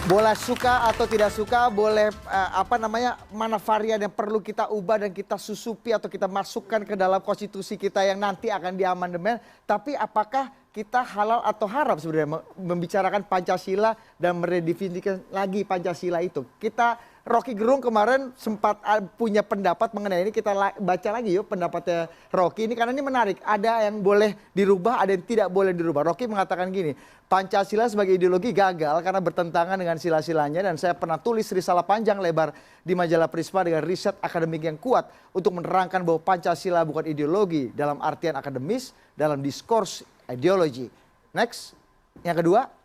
Boleh suka atau tidak suka, boleh mana varian yang perlu kita ubah dan kita susupi atau kita masukkan ke dalam konstitusi kita yang nanti akan diamandemen. Tapi apakah kita halal atau haram sebenarnya membicarakan Pancasila dan meredefinisikan lagi Pancasila itu? Rocky Gerung kemarin sempat punya pendapat mengenai ini, kita baca lagi yuk pendapatnya Rocky ini karena ini menarik. Ada yang boleh dirubah, ada yang tidak boleh dirubah. Rocky mengatakan gini, Pancasila sebagai ideologi gagal karena bertentangan dengan sila-silanya, dan saya pernah tulis risalah panjang lebar di majalah Prisma dengan riset akademik yang kuat untuk menerangkan bahwa Pancasila bukan ideologi dalam artian akademis, dalam diskurs ideologi. Next, yang kedua,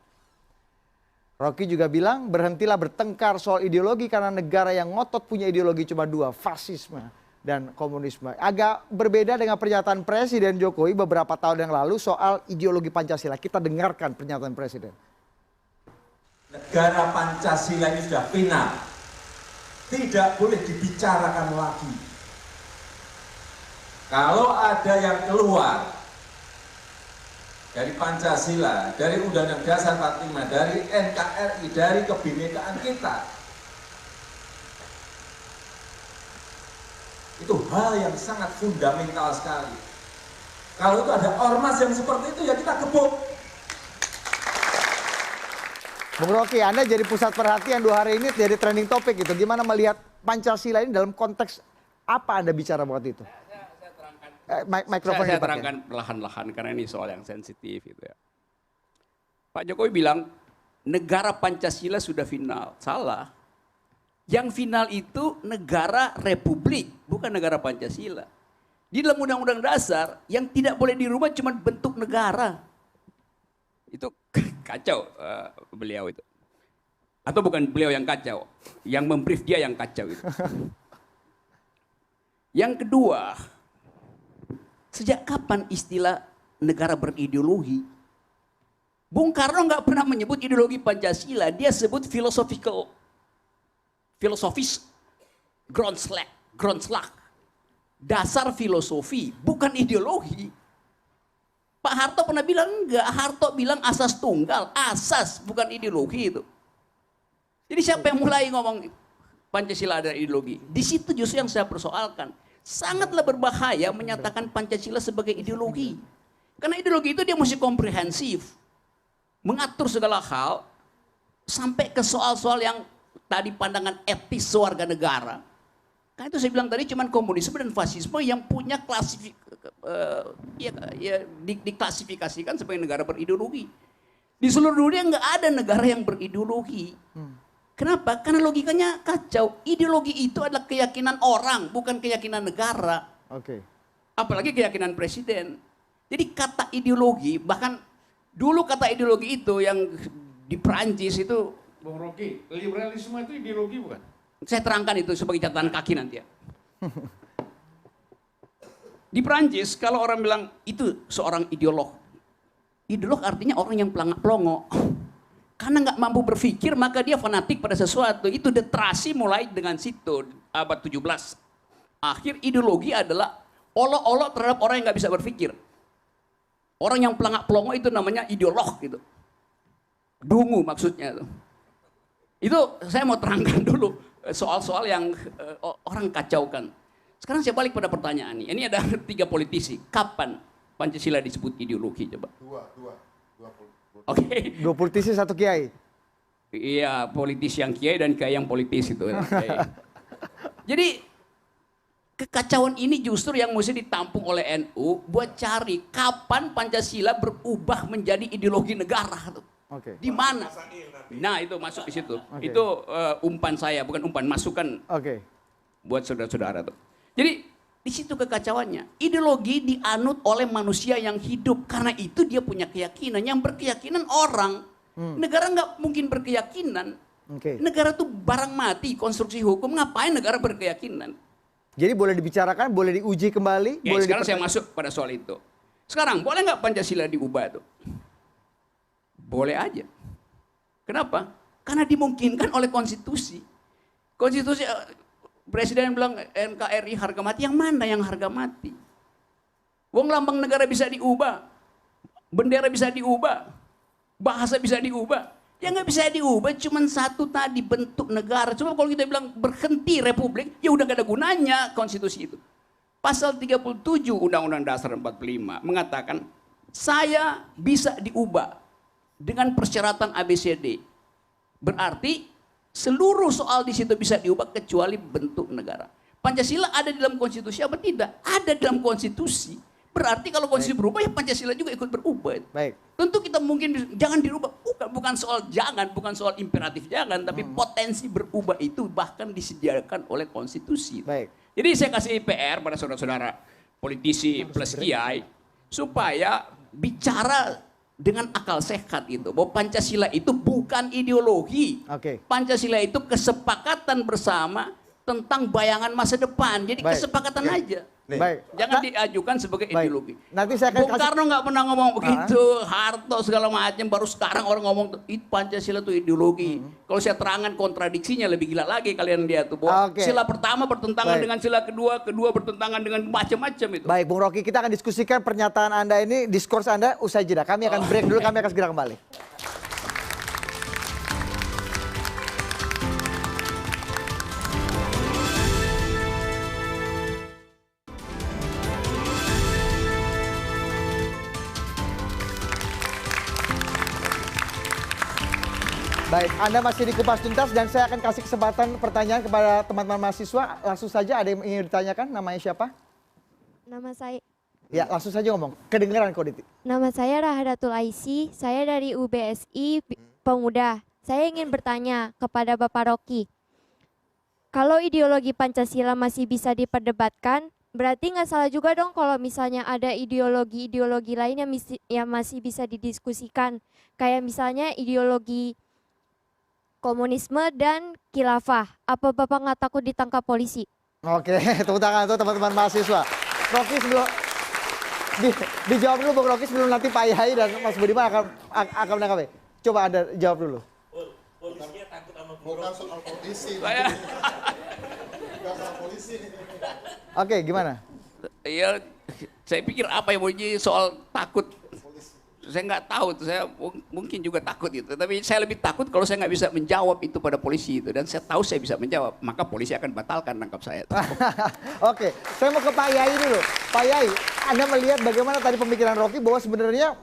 Rocky juga bilang berhentilah bertengkar soal ideologi karena negara yang ngotot punya ideologi cuma dua, fasisme dan komunisme. Agak berbeda dengan pernyataan Presiden Jokowi beberapa tahun yang lalu soal ideologi Pancasila. Kita dengarkan pernyataan Presiden. Negara Pancasila ini sudah final. Tidak boleh dibicarakan lagi. Kalau ada yang keluar dari Pancasila, dari Undang-Undang Dasar 45, dari NKRI, dari kebinekaan kita, itu hal yang sangat fundamental sekali. Kalau itu ada ormas yang seperti itu, ya kita gebuk. Bung Rocky, Anda jadi pusat perhatian 2 hari ini, jadi trending topik gitu. Gimana melihat Pancasila ini dalam konteks apa Anda bicara waktu itu? Saya terangkan perlahan-lahan karena ini soal yang sensitif gitu ya. Pak Jokowi bilang negara Pancasila sudah final. Salah. Yang final itu negara republik, bukan negara Pancasila. Di dalam Undang-Undang Dasar yang tidak boleh dirubah cuma bentuk negara. Itu kacau beliau itu. Atau bukan beliau yang kacau, yang membrief dia yang kacau itu. Yang kedua, sejak kapan istilah negara berideologi? Bung Karno nggak pernah menyebut ideologi Pancasila, dia sebut filosofis Grundslag, dasar filosofi, bukan ideologi. Pak Harto pernah bilang enggak, Harto bilang asas tunggal, asas bukan ideologi itu. Jadi siapa yang mulai ngomong Pancasila ada ideologi? Di situ justru yang saya persoalkan. Sangatlah berbahaya menyatakan Pancasila sebagai ideologi. Karena ideologi itu dia mesti komprehensif. Mengatur segala hal sampai ke soal-soal yang tadi pandangan etis warga negara. Kan itu saya bilang tadi cuman komunisme dan fasisme yang punya diklasifikasikan sebagai negara berideologi. Di seluruh dunia nggak ada negara yang berideologi. Kenapa? Karena logikanya kacau. Ideologi itu adalah keyakinan orang, bukan keyakinan negara. Oke. Apalagi keyakinan presiden. Jadi kata ideologi, bahkan dulu kata ideologi itu yang di Perancis itu, Bung Rocky, liberalisme itu ideologi bukan? saya terangkan itu sebagai catatan kaki nanti ya. Di Perancis kalau orang bilang itu seorang ideolog. Ideolog artinya orang yang pelangak-pelongo. Karena nggak mampu berpikir maka dia fanatik pada sesuatu. Itu literasi mulai dengan situ abad 17. Akhir ideologi adalah olok-olok terhadap orang yang nggak bisa berpikir. Orang yang pelangak-pelongo itu namanya ideolog gitu. Dungu maksudnya itu. Itu saya mau terangkan dulu soal-soal yang orang kacaukan. Sekarang saya balik pada pertanyaan ini. Ini ada 3 politisi. Kapan Pancasila disebut ideologi coba? Dua Oke. 2 politisi 1 kiai. Iya, politisi yang kiai dan kiai yang politis itu. Jadi kekacauan ini justru yang mesti ditampung oleh NU buat cari kapan Pancasila berubah menjadi ideologi negara tuh. Oke. Di mana? Nah, itu masuk di situ. Okay. Itu umpan saya, bukan umpan, masukan. Oke. Buat saudara-saudara tuh. Jadi di situ kekacauannya. Ideologi dianut oleh manusia yang hidup. Karena itu dia punya keyakinan. Yang berkeyakinan orang. Negara nggak mungkin berkeyakinan. Okay. Negara tuh barang mati, konstruksi hukum. Ngapain negara berkeyakinan? Jadi boleh dibicarakan, boleh diuji kembali. Ya, boleh sekarang saya masuk pada soal itu. Sekarang boleh nggak Pancasila diubah tuh? Boleh aja. Kenapa? Karena dimungkinkan oleh konstitusi. Konstitusi Presiden bilang NKRI harga mati, yang mana yang harga mati? Wong lambang negara bisa diubah, bendera bisa diubah, bahasa bisa diubah. Ya nggak bisa diubah, cuman satu tadi bentuk negara. Cuma kalau kita bilang berhenti republik, ya udah gak ada gunanya konstitusi itu. Pasal 37 Undang-Undang Dasar 45 mengatakan saya bisa diubah dengan persyaratan ABCD. Berarti seluruh soal di situ bisa diubah kecuali bentuk negara. Pancasila ada di dalam konstitusi apa tidak? Ada dalam konstitusi. Berarti kalau konstitusi berubah ya Pancasila juga ikut berubah. Baik. Tentu kita mungkin jangan dirubah. Bukan soal jangan, bukan soal imperatif jangan, tapi potensi berubah itu bahkan disediakan oleh konstitusi. Baik. Jadi saya kasih PR pada saudara-saudara politisi plus kiai supaya bicara dengan akal sehat itu bahwa Pancasila itu bukan ideologi. Oke. Pancasila itu kesepakatan bersama tentang bayangan masa depan. Jadi Baik. kesepakatan aja. Nih. Baik. Jangan diajukan sebagai Baik. ideologi. Nanti saya akan Bung Karno nggak pernah ngomong begitu, Harto segala macam. Baru sekarang orang ngomong Pancasila itu ideologi. Kalau saya terangkan kontradiksinya lebih gila lagi kalian lihat tuh. Oke. Sila pertama bertentangan Baik. dengan sila kedua, kedua bertentangan dengan macam-macam itu. Baik, Bung Rocky, kita akan diskusikan pernyataan Anda ini, diskurs Anda usai jeda. Kami akan break dulu, kami akan segera kembali. Baik, Anda masih di Kupas Tuntas dan saya akan kasih kesempatan pertanyaan kepada teman-teman mahasiswa. Langsung saja, ada yang ingin ditanyakan, namanya siapa? Nama saya Ya, langsung saja ngomong. Kedengeran kok, Diti. Nama saya Rahadatul Aisy, saya dari UBSI Pemuda. Saya ingin bertanya kepada Bapak Rocky. Kalau ideologi Pancasila masih bisa diperdebatkan, berarti nggak salah juga dong kalau misalnya ada ideologi-ideologi lain yang masih bisa didiskusikan. Kayak misalnya ideologi komunisme dan khilafah. Apa Bapak nggak takut ditangkap polisi? Oke, tepuk tangan untuk teman-teman mahasiswa. Rocky sebelum dijawab dulu Bung Rocky sebelum nanti Pak Yai dan Mas Budiman akan menanggapi. Coba Anda jawab dulu. Polisinya takut sama bukan soal polisi. Bukan soal polisi. Oke, gimana? Ya, saya pikir apa yang mau jadi soal takut. Saya nggak tahu, saya mungkin juga takut itu. Tapi saya lebih takut kalau saya nggak bisa menjawab itu pada polisi itu. Dan saya tahu saya bisa menjawab, maka polisi akan batalkan nangkap saya. Oke, saya mau ke Pak Yai dulu. Pak Yai, Anda melihat bagaimana tadi pemikiran Rocky bahwa sebenarnya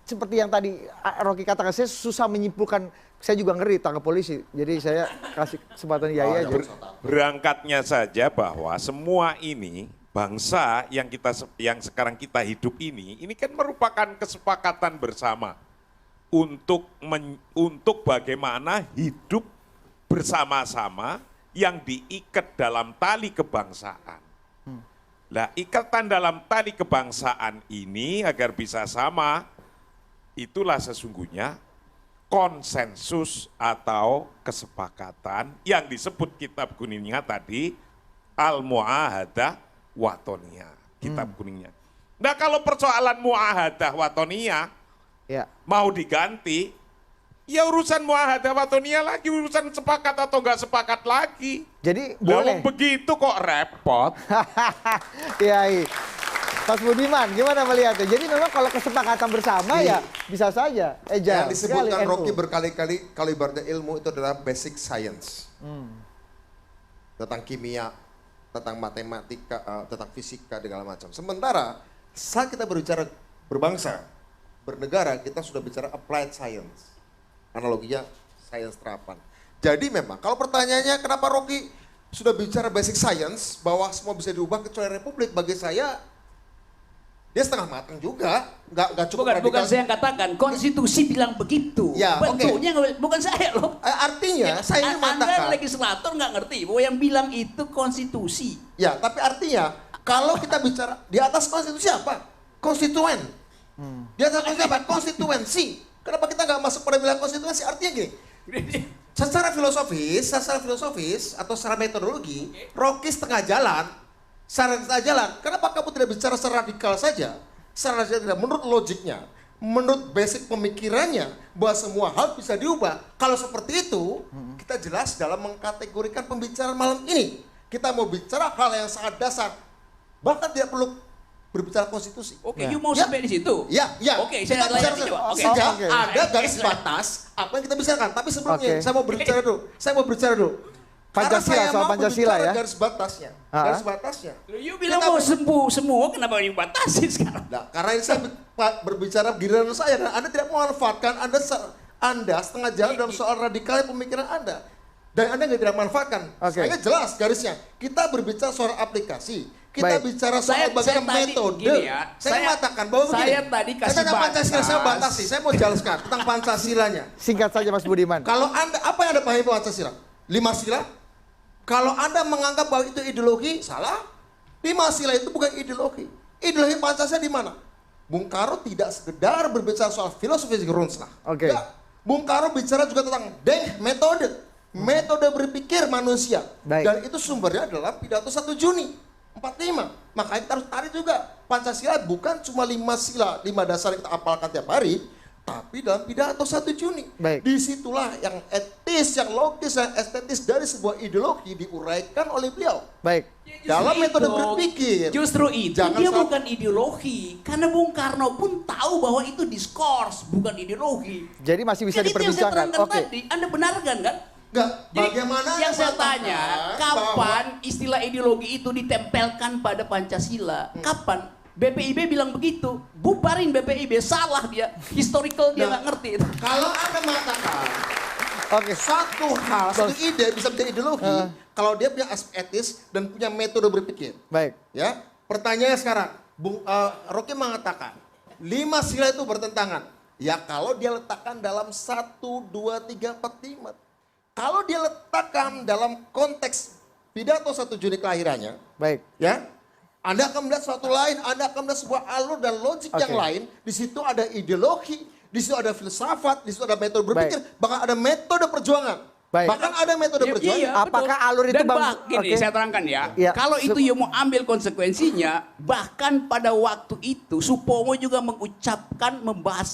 seperti yang tadi Rocky katakan, saya susah menyimpulkan. Saya juga ngeri tangkap polisi. Jadi saya kasih kesempatan Yai aja. Berangkatnya saja bahwa semua ini bangsa yang sekarang kita hidup ini kan merupakan kesepakatan bersama untuk bagaimana hidup bersama-sama yang diikat dalam tali kebangsaan. Nah, ikatan dalam tali kebangsaan ini agar bisa sama, itulah sesungguhnya konsensus atau kesepakatan yang disebut kitab kuningnya tadi Al-Mu'ahadah Watonia, kitab kuningnya. Nah, kalau persoalan Mu'ahadah Watonia mau diganti, ya urusan Mu'ahadah Watonia lagi, urusan sepakat atau enggak sepakat lagi. Jadi boleh. boleh. Begitu kok repot. Yai. Mas Budiman, gimana melihatnya? Jadi memang kalau kesepakatan bersama ya bisa saja. Yang disebutkan Rocky berkali-kali, kalau ibaratnya ilmu itu adalah basic science. Tentang kimia, tentang matematika, tentang fisika, segala macam. Sementara saat kita berbicara berbangsa, bernegara, kita sudah bicara applied science. Analoginya sains terapan. Jadi memang, kalau pertanyaannya kenapa Rocky sudah bicara basic science, bahwa semua bisa diubah kecuali republik, bagi saya dia setengah matang juga, nggak cukup radikal. Bukan saya yang katakan, konstitusi bilang begitu. Ya, bentuknya bukan saya loh. Artinya, saya ingin mengatakan. Anda legislator nggak ngerti bahwa yang bilang itu konstitusi. Ya, tapi artinya kalau kita bicara di atas konstitusi apa? Konstituen. Di atas konstitusi apa? Konstituensi. Kenapa kita nggak masuk pada bilang konstituensi? Artinya gini. Secara filosofis atau secara metodologi, Rocky setengah jalan. Kenapa kamu tidak bicara secara radikal saja? Secara radikal, menurut logiknya, menurut basic pemikirannya, bahwa semua hal bisa diubah. Kalau seperti itu, kita jelas dalam mengkategorikan pembicaraan malam ini. Kita mau bicara hal yang sangat dasar. Bahkan tidak perlu berbicara konstitusi. Oke, Ya. you mau Ya. sampai di situ? Ya. Oke, Kita saya bicara lanjut. dulu. Oke. Sehingga Oke. ada garis batas apa yang kita bicarakan. Tapi sebelumnya Oke. saya mau berbicara dulu. Karena Pancasila, saya soal mau Pancasila berbicara ya. garis batasnya. Ah. Garis batasnya. Loh, you bilang Kita- mau sembuh semua, kenapa you batasi sekarang? Nah, karena ini saya berbicara giliran saya dan Anda tidak memanfaatkan Anda setengah jalan dalam soal radikal pemikiran Anda. Dan Anda tidak manfaatkan. Oke. Saya jelas garisnya. Kita berbicara soal aplikasi. Kita Baik. bicara soal bagaimana tadi metode. gini ya, saya mengatakan bahwa saya begini. tadi kasih tentang Pancasila saya batas. batasi. Saya mau jelaskan tentang Pancasilanya. Singkat saja Mas Budiman. Kalau Anda, apa yang Anda pahami Pancasila? 5 sila? Kalau Anda menganggap bahwa itu ideologi, salah. 5 sila itu bukan ideologi. Ideologi Pancasila di mana? Bung Karno tidak sekedar berbicara soal filosofi Grundslag. Oke. Ya. Bung Karno bicara juga tentang metode berpikir manusia. Baik. Dan itu sumbernya adalah pidato 1 Juni 45. Makanya kita harus tarik juga. Pancasila bukan cuma 5 sila, 5 dasar yang kita apalkan tiap hari, tapi dalam pidato 1 Juni. Baik. Disitulah yang etis, yang logis, yang estetis dari sebuah ideologi diuraikan oleh beliau. Baik. Dalam metode berpikir. Justru itu Jangan dia salah- bukan ideologi. Karena Bung Karno pun tahu bahwa itu diskurs, bukan ideologi. Jadi masih bisa Jadi itu yang saya diperbincangkan. terangkan Oke. tadi, Anda benarkan kan? Enggak, Jadi bagaimana yang saya mengatakan tanya, bahwa- kapan istilah ideologi itu ditempelkan pada Pancasila? Kapan? BPIB bilang begitu, bubarin BPIB, salah dia, historical dia Nah, nggak ngerti. Kalau Anda mengatakan Oke. satu hal, satu ide bisa menjadi ideologi, kalau dia punya aspek etis dan punya metode berpikir. Baik. Ya, pertanyaannya sekarang, Rocky mengatakan 5 sila itu bertentangan. Ya kalau dia letakkan dalam 1, 2, 3, 4, 5. Kalau dia letakkan dalam konteks pidato 1 Juni kelahirannya, Baik. ya, Anda akan melihat sesuatu lain, Anda akan melihat sebuah alur dan logik yang Oke. lain. Di situ ada ideologi, di situ ada filsafat, di situ ada metode berpikir, bahkan ada metode perjuangan. Baik. Bahkan ada metode perjuangan. Iya, Apakah betul. alur itu, Dan Bang? gini, Oke. saya terangkan ya. Iya. Kalau itu you mau ambil konsekuensinya, bahkan pada waktu itu Supomo juga mengucapkan, membahas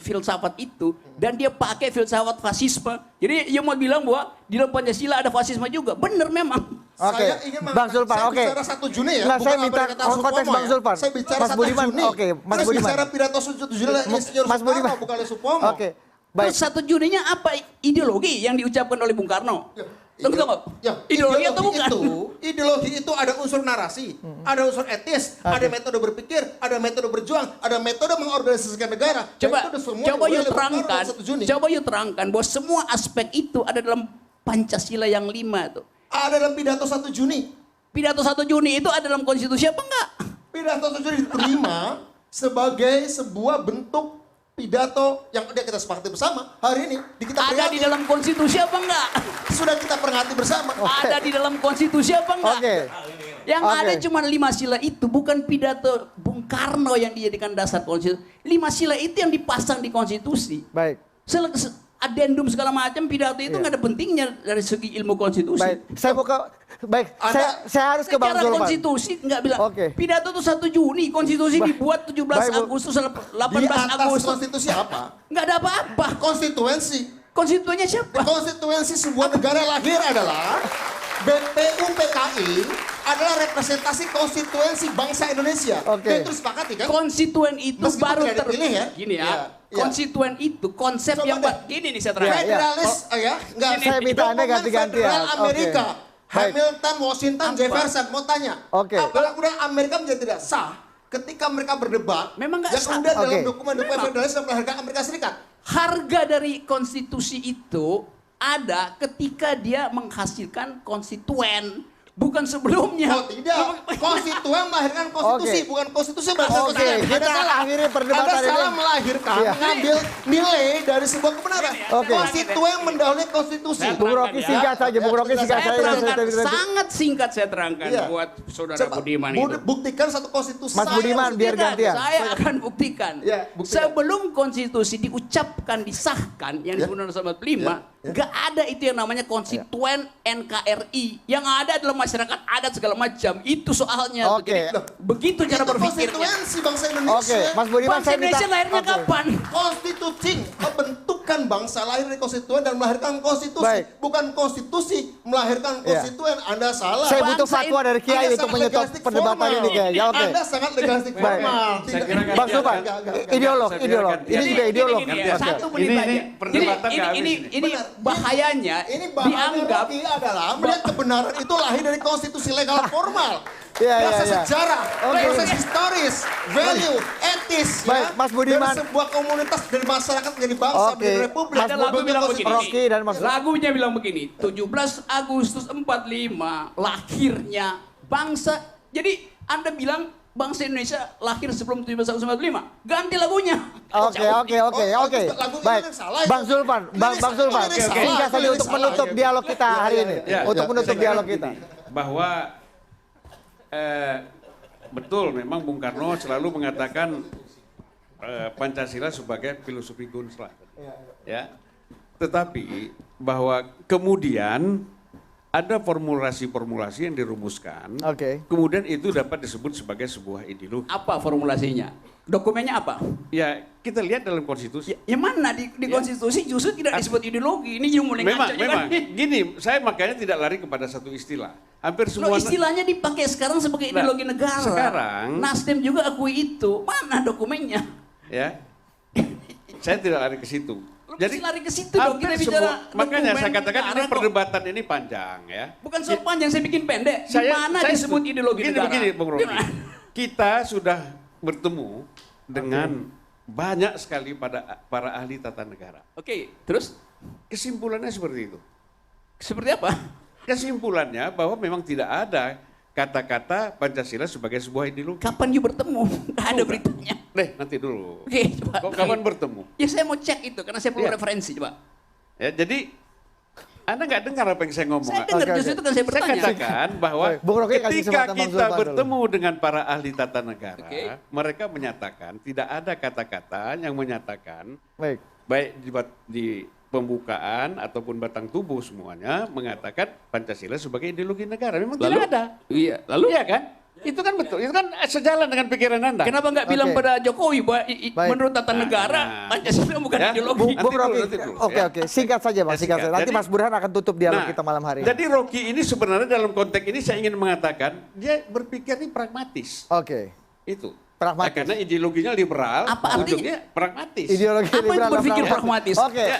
filsafat itu, dan dia pakai filsafat fasisme. Jadi you mau bilang bahwa di dalam Pancasila ada fasisme juga. Benar memang. Oke. Saya ingin Bang Zulfan, saya oke. bicara 1 Juni ya, Nah, bukan saya apa minta yang kata konteks Supomo Bang ya. Zulfan. Saya bicara Mas 1 Budiman, Juni. oke, Mas Saya Budiman. bicara pidato 1 Juni lah Insinyur Mas Soekarno, Budiman. bukan oleh Supomo. Oke. Baik. Terus 1 Juninya apa ideologi yang diucapkan oleh Bung Karno? Tunggu. Ya, Ideologi atau bukan? Ideologi itu ada unsur narasi, ada unsur etis, ada metode berpikir, ada metode berjuang, ada metode mengorganisasikan negara. Dan Coba itu semua coba dimulai you oleh Bung Karno terangkan, 1 Juni. coba you terangkan bahwa semua aspek itu ada dalam Pancasila yang 5 tuh. Ada dalam pidato 1 Juni. Pidato 1 Juni itu ada dalam konstitusi apa enggak? Pidato 1 Juni diterima sebagai sebuah bentuk pidato yang udah kita sepakati bersama hari ini. Kita Ada di peringati. dalam konstitusi apa enggak? Sudah kita peringati bersama. Ada di dalam konstitusi apa enggak? Oke. Yang Oke. ada cuma 5 sila itu, bukan pidato Bung Karno yang dijadikan dasar konstitusi. 5 sila itu yang dipasang di konstitusi. Baik. Adendum segala macam pidato itu Iya. nggak ada pentingnya dari segi ilmu konstitusi. Baik. Saya mau ke saya harus ke Bang Secara Zulfan. konstitusi nggak bilang. Oke. Pidato itu 1 Juni, konstitusi Baik. dibuat 17 Baik, Bu. Agustus, Di 18 atas Agustus. konstitusi apa? Nggak ada apa-apa. Konstituensi. Konstituennya siapa? Konstituensi sebuah negara lahir adalah BPUPKI adalah representasi konstituensi bangsa Indonesia. Oke. Dan itu disepakati kan? Konstituen itu Meskipun baru tidak dipilih ya. Gini ya. Iya, iya. Konstituen itu konsep Coba yang deh. gini nih saya terangkan. Iya. Federalis ya, enggak. Saya minta Anda Dokumen ganti-gantian. Federal Oke. Amerika. Baik. Hamilton, Washington, Jefferson mau tanya. Oke. Apakah kemudian Amerika menjadi tidak sah ketika mereka berdebat? Memang nggak yang sah. kemudian dalam Oke. dokumen-dokumen Memang. federalis yang melahirkan Amerika Serikat. Harga dari konstitusi itu ada ketika dia menghasilkan konstituen, bukan sebelumnya. Oh tidak, konstituen melahirkan konstitusi, Oke. bukan konstitusi melahirkan Oke, konstitusi. kita akhiri perdebatan Anda salah ini. melahirkan, Iya. mengambil nilai dari sebuah kebenaran. Oke. Konstituen mendahului konstitusi. Saya Bung Rocky terangkan ya. singkat saja, Bung Rocky singkat Saya saja. terangkan, sangat singkat saya terangkan Iya. buat saudara Coba Budiman itu. buktikan satu konstitusi. Mas Budiman, biar Tidak, gantian. saya akan buktikan. Ya, buktikan. Sebelum konstitusi diucapkan, disahkan, yang disebut undang 45, nggak ada itu yang namanya konstituen NKRI. Yang ada adalah masyarakat adat segala macam. Itu soalnya. Oke. Jadi, begitu cara Itu berpikirnya. konstituensi bangsa Indonesia. Oke, Mas Budiman Bangsa saya minta. Indonesia lahirnya Oke. kapan? Konstitusi, pembentukan Bukan bangsa lahir dari konstituen dan melahirkan konstitusi. Baik. Bukan konstitusi melahirkan Iya. konstituen. Anda salah. Saya butuh Bangsa fatwa dari Kiai Anda untuk sangat menyetop legalistik perdebatan formal. ini kayaknya. Oke. Anda sangat legalistik Baik. formal. Saya kira kan Bang Sulpan, ideolog, Saya kira ideolog. kan- Ini juga ideolog. Gini, Oke. satu menit Ini aja. perdebatan Jadi, nggak habis ini bahayanya Ini bahaya dianggap Rocky adalah melihat kebenaran itu lahir dari konstitusi legal formal. Iya, Proses iya. sejarah, Oke. proses historis, value, etis, Baik, Mas Budiman. dari sebuah komunitas, dari masyarakat, dari bangsa, Oke. dari republik. Mas Ada lagu bilang begini. Rocky dan Mas Lagunya bilang begini, 17 Agustus 45 lahirnya bangsa. Jadi Anda bilang bangsa Indonesia lahir sebelum 17 Agustus 45. Ganti lagunya. Oke. lagu ini Baik. yang salah Bang itu. Zulpan, Bang Lirik- Zulpan. lirik salah, Singkat saja lirik untuk salah. menutup dialog kita hari ini. Ya, Untuk ya. menutup Saya kira dialog kita. begini, bahwa betul memang Bung Karno selalu mengatakan Pancasila sebagai filosofi Gunsla. Ya. Tetapi bahwa kemudian ada formulasi-formulasi yang dirumuskan. Oke. Kemudian itu dapat disebut sebagai sebuah ideologi. Apa formulasinya? Dokumennya apa? Ya, kita lihat dalam konstitusi. Yang mana di konstitusi justru tidak disebut ideologi. Ini yang mulai Memang, ngaco juga memang. nih. Gini, saya makanya tidak lari kepada satu istilah. Hampir Loh, semua istilahnya dipakai sekarang sebagai Nah, ideologi negara. sekarang- Nasdem juga akui itu. Mana dokumennya? ya. Saya tidak lari ke situ. Lu mesti lari ke situ dong. hampir Kita bicara makanya dokumen saya katakan negara ini kok. perdebatan ini panjang ya. Bukan soal panjang, saya bikin pendek. Di Saya- mana saya disebut setuju. ideologi Begini, negara? begini, Bung Rocky. Gimana? Kita sudah bertemu dengan banyak sekali para ahli tata negara. Oke, terus Kesimpulannya seperti itu. seperti apa? Kesimpulannya bahwa memang tidak ada kata-kata Pancasila sebagai sebuah ideologi. Kapan you bertemu? Nggak ada beritanya. Nanti dulu. Oke, coba. Kok kapan bertemu? Ya saya mau cek itu karena saya perlu Iya. referensi, coba. Ya, jadi Anda nggak dengar apa yang saya ngomong. Saya dengar Oke, justru oke. itu kan saya Saya bertanya. katakan bahwa Baik, Bung Rocky kasih ketika kesempatan Bang kita Zulpan dulu. bertemu dengan para ahli tata negara, Oke. mereka menyatakan tidak ada kata-kata yang menyatakan Baik. baik di pembukaan ataupun batang tubuh semuanya mengatakan Pancasila sebagai ideologi negara. Memang tidak ada. Iya, lalu Iya kan? Itu kan betul. Itu kan sejalan dengan pikiran Anda. kenapa nggak bilang Oke. pada Jokowi bahwa Baik. menurut tata negara Nah. Pancasila bukan Ya, ideologi? Bung Nanti dulu, Rocky. nanti dulu, Oke, ya. oke. Singkat saja, Bang. Ya, Singkat saja. singkat. Nanti Jadi- Mas Burhan akan tutup dialog kita malam hari ini. Jadi Rocky ini sebenarnya dalam konteks ini saya ingin mengatakan dia berpikir ini pragmatis. Oke. Itu. Pragmatis. Nah, karena ideologinya liberal, Apa artinya? ujungnya pragmatis. Ideologi Apa itu liberal dan berpikir pragmatis? Oke. Ya,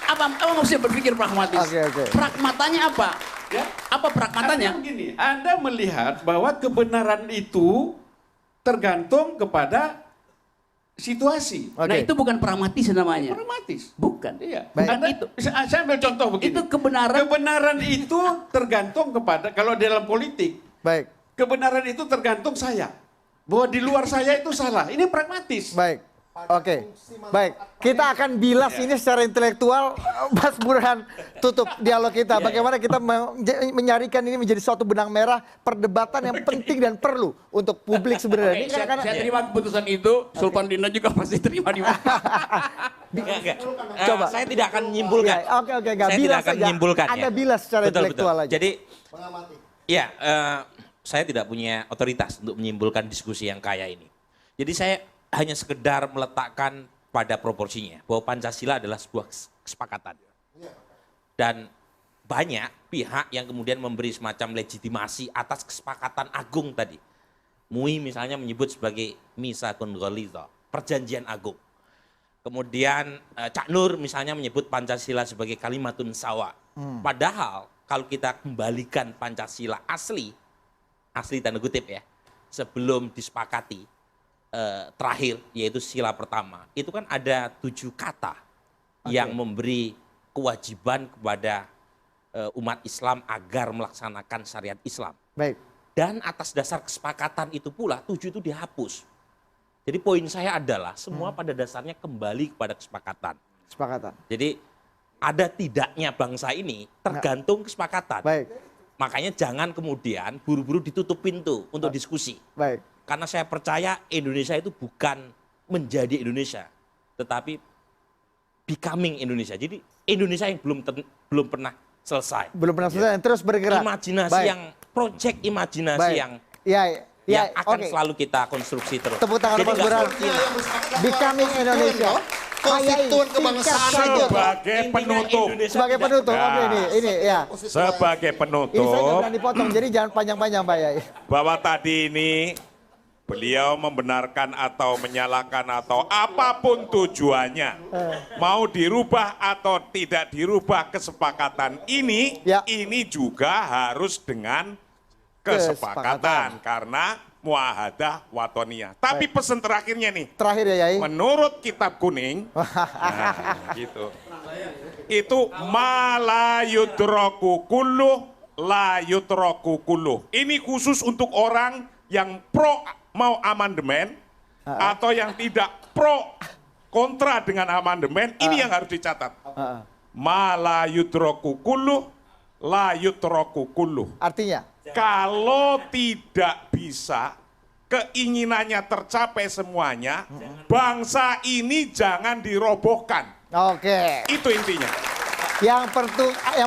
apa maksudnya berpikir pragmatis? Oke, oke. Pragmatanya apa? Ya. Apa pragmatanya? Artinya begini, Anda melihat bahwa kebenaran itu tergantung kepada situasi. Oke. Nah, itu bukan pragmatis namanya. Pragmatis. Bukan. Iya. Baik. Anda, Itu. saya ambil contoh begini. Itu kebenaran. Kebenaran itu tergantung kepada, kalau dalam politik, Baik. kebenaran itu tergantung saya. Bahwa di luar saya itu salah. Ini pragmatis. Baik. Oke. Baik. Kita akan bilas ini secara intelektual. Mas Burhan tutup dialog kita. Bagaimana kita menyarikan ini menjadi suatu benang merah perdebatan yang penting dan perlu untuk publik sebenarnya. Oke, Ini kan karena saya terima keputusan itu. Sulpan Lina juga pasti terima di mana. Enggak. Coba. Saya tidak akan menyimpulkan. Ya, oke, enggak. Saya Bilas tidak akan saja. menyimpulkan. Anda ya. bilas secara Betul, intelektual betul. aja. Jadi, ya, saya tidak punya otoritas untuk menyimpulkan diskusi yang kaya ini. Jadi saya hanya sekedar meletakkan pada proporsinya bahwa Pancasila adalah sebuah kesepakatan. Dan banyak pihak yang kemudian memberi semacam legitimasi atas kesepakatan agung tadi. MUI misalnya menyebut sebagai Misakun Ghalidha, perjanjian agung. Kemudian Cak Nur misalnya menyebut Pancasila sebagai kalimatun sawa. Padahal kalau kita kembalikan Pancasila asli tanda kutip ya, sebelum disepakati terakhir yaitu sila pertama, itu kan ada 7 kata yang memberi kewajiban kepada umat Islam agar melaksanakan syariat Islam. Baik. Dan atas dasar kesepakatan itu pula 7 itu dihapus. Jadi poin saya adalah semua pada dasarnya kembali kepada kesepakatan. Kesepakatan. Jadi ada tidaknya bangsa ini tergantung kesepakatan. Baik. Makanya jangan kemudian buru-buru ditutup pintu untuk diskusi. Baik. Karena saya percaya Indonesia itu bukan menjadi Indonesia, tetapi becoming Indonesia. Jadi Indonesia yang belum pernah selesai. Belum pernah selesai, terus bergerak. Imajinasi Baik. yang project imajinasi Baik. yang Ya, akan oke. selalu kita konstruksi terus. Tepuk tangan Jadi Mas nggak Burhan. mungkin. Becoming Indonesia. konstituen kebangsaan itu. Sebagai penutup. Sebagai penutup, oke ini ya. Sebagai Ini saya nggak penutup, berani potong, jadi jangan panjang-panjang Pak Yai. bahwa tadi ini beliau membenarkan atau menyalahkan atau apapun tujuannya, mau dirubah atau tidak dirubah kesepakatan ini, Ya. ini juga harus dengan kesepakatan karena muahadah watoniyah. Tapi pesan terakhirnya nih, Terakhir ya Yai. menurut kitab kuning, nah, gitu. Itu malayudroku kulluh layudroku kulluh. Ini khusus untuk orang yang pro mau amandemen atau yang tidak pro kontra dengan amandemen. Ini yang harus dicatat. Malayudroku kulluh layudroku kulluh. Artinya? Kalau tidak bisa keinginannya tercapai semuanya, bangsa ini jangan dirobohkan. Oke. Itu intinya. Yang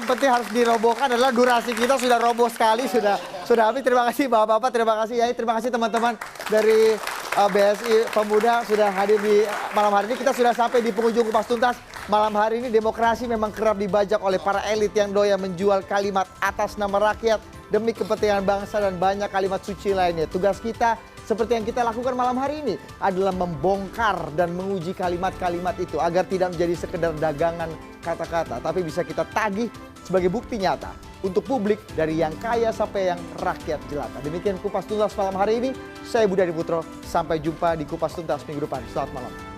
penting harus dirobohkan adalah durasi kita sudah roboh sekali, sudah habis. Terima kasih Bapak-bapak, terima kasih Yai, terima kasih teman-teman dari BSI Pemuda sudah hadir di malam hari ini. Kita sudah sampai di penghujung Kupas Tuntas. Malam hari ini demokrasi memang kerap dibajak oleh para elit yang doyan menjual kalimat atas nama rakyat demi kepentingan bangsa dan banyak kalimat suci lainnya. Tugas kita seperti yang kita lakukan malam hari ini adalah membongkar dan menguji kalimat-kalimat itu agar tidak menjadi sekedar dagangan kata-kata, tapi bisa kita tagih sebagai bukti nyata untuk publik dari yang kaya sampai yang rakyat jelata. Demikian Kupas Tuntas malam hari ini. Saya Budi Adiputro. Sampai jumpa di Kupas Tuntas minggu depan. Selamat malam.